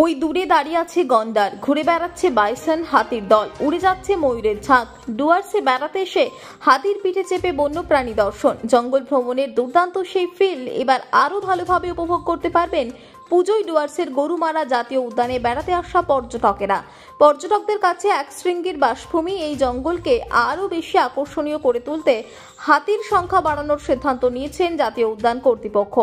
ওই দূরে দাঁড়িয়ে আছে গন্ডার, ঘুরে বেড়াচ্ছে বাইসন, হাতির দল, উড়ে যাচ্ছে ময়ূরের ঝাঁক। ডুয়ার্সে বেড়াতে এসে হাতির পিঠে চেপে বন্যপ্রাণী দর্শন, জঙ্গল ভ্রমণের দুর্দান্ত সেই ফিল এবার আরো ভালোভাবে উপভোগ করতে পারবেন পুজোয় ডুয়ার্সের গরুমারা জাতীয় উদ্যানে বেড়াতে আসা পর্যটকেরা। পর্যটকদের কাছে এক শৃঙ্গের বাসভূমি এই জঙ্গলকে আরও বেশি আকর্ষণীয় করে তুলতে হাতির সংখ্যা বাড়ানোর সিদ্ধান্ত নিয়েছেন জাতীয় উদ্যান কর্তৃপক্ষ।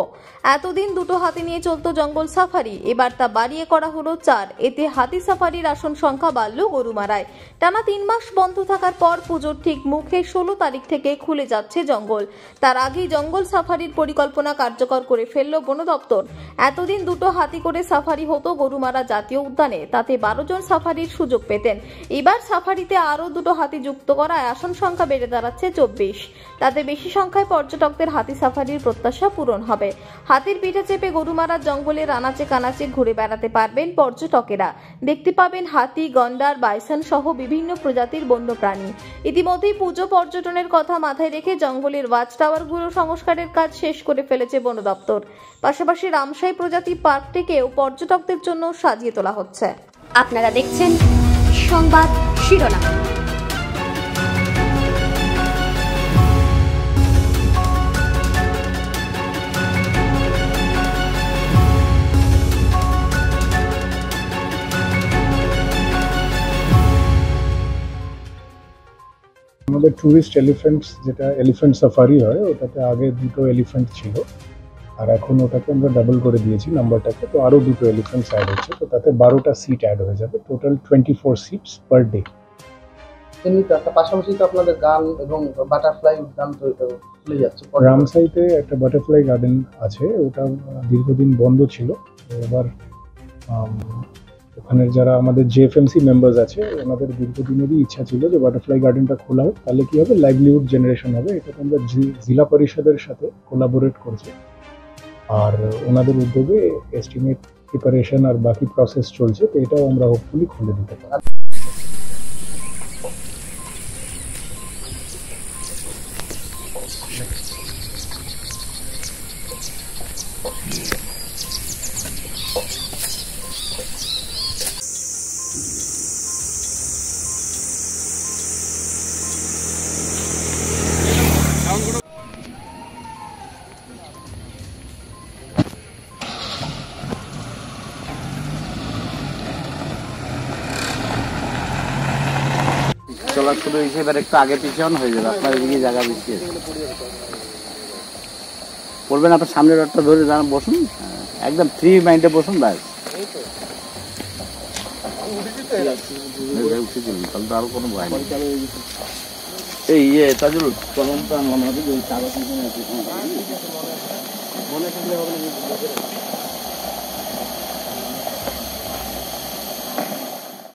এতদিন দুটো হাতি নিয়ে চলত জঙ্গল সাফারি, এবার তা বাড়িয়ে করা হলো 4। এতে হাতি সাফারির আসন সংখ্যা বাড়ল গরুমারায়। টানা 3 মাস বন্ধ থাকার পর পুজোর ঠিক মুখে 16 তারিখ থেকে খুলে যাচ্ছে জঙ্গল। তার আগেই জঙ্গল সাফারির পরিকল্পনা কার্যকর করে ফেলল বন দপ্তর। এতদিন দুটো হাতি করে সাফারি হতো গরুমারা জাতীয় উদ্যানে, তাতে 12 জন সাফারির সুযোগ পেতেন। এবার সাফারিতে আরও 2 হাতি যুক্ত করায় আসন সংখ্যা বেড়ে দাঁড়াচ্ছে 24। তাতে বেশি সংখ্যায় পর্যটকদের হাতি সাফারির প্রত্যাশা পূরণ হবে। হাতির পিঠে চেপে গরুমারার জঙ্গলের আনাচে কানাচে ঘুরে বেড়াতে পারবেন পর্যটকেরা। দেখতে পাবেন হাতি, গন্ডার, বাইসন সহ বিভিন্ন প্রজাতির বন্যপ্রাণী। ইতিমধ্যেই পুজো পর্যটনের কথা মাথায় রেখে জঙ্গলের ওয়াচ টাওয়ারগুলো সংস্কারের কাজ শেষ করে ফেলেছে বন দপ্তর। পাশাপাশি রামসাই প্রজাতি পার্কটিকেও পর্যটকদের জন্য সাজিয়ে তোলা হচ্ছে। আপনারা দেখছেন সংবাদ শিরোনাম। আমাদের টুরিস্ট এলিফ্যান্টস, যেটা এলিফ্যান্ট সাফারি হয়, ওটাতে আগে 2 এলিফ্যান্ট ছিল, আর এখন ওটাকে আমরা ডাবল করে দিয়েছি নাম্বারটাকে, তো আরও 2 এলিফ্যান্টস অ্যাড হচ্ছে, তো তাতে 12টা সিট অ্যাড হয়ে যাবে, টোটাল 24 সিটস পার ডে। এমনি তার পাশাপাশি তো আপনাদের গান এবং বাটারফ্লাই উদ্যান খুলে যাচ্ছে। রামসাইতে একটা বাটারফ্লাই গার্ডেন আছে, ওটা দীর্ঘদিন বন্ধ ছিল। এবার ওখানে যারা আমাদের জেএফএমসি মেম্বার্স আছে, ওনাদের দীর্ঘদিনেরই ইচ্ছা ছিল যে বাটারফ্লাই গার্ডেনটা খোলা হোক, তাহলে কি হবে, লাইভলিহুড জেনারেশন হবে। এটাতে আমরা জেলা পরিষদের সাথে কোলাবোরেট করছি, আর ওনাদের উদ্যোগে এস্টিমেট প্রিপারেশন আর বাকি প্রসেস চলছে, তো এটাও আমরা হোপফুলি খুলে দিতে পারি। চলার শুরু হয়েছে, এবার একটু আগে পিছন হয়ে যাবে, আপনার এদিকে জায়গা বেশি আছে। বলবেন আপনার সামনের রোডটা ধরে দাঁড়ান, বসুন, একদম ফ্রি মাইন্ডে বসুন, ব্যাস। উঠেছিলেন তাহলে তো আরো কোনো ভয় নেই। এই তাজুল চলনটা মনে হবে যে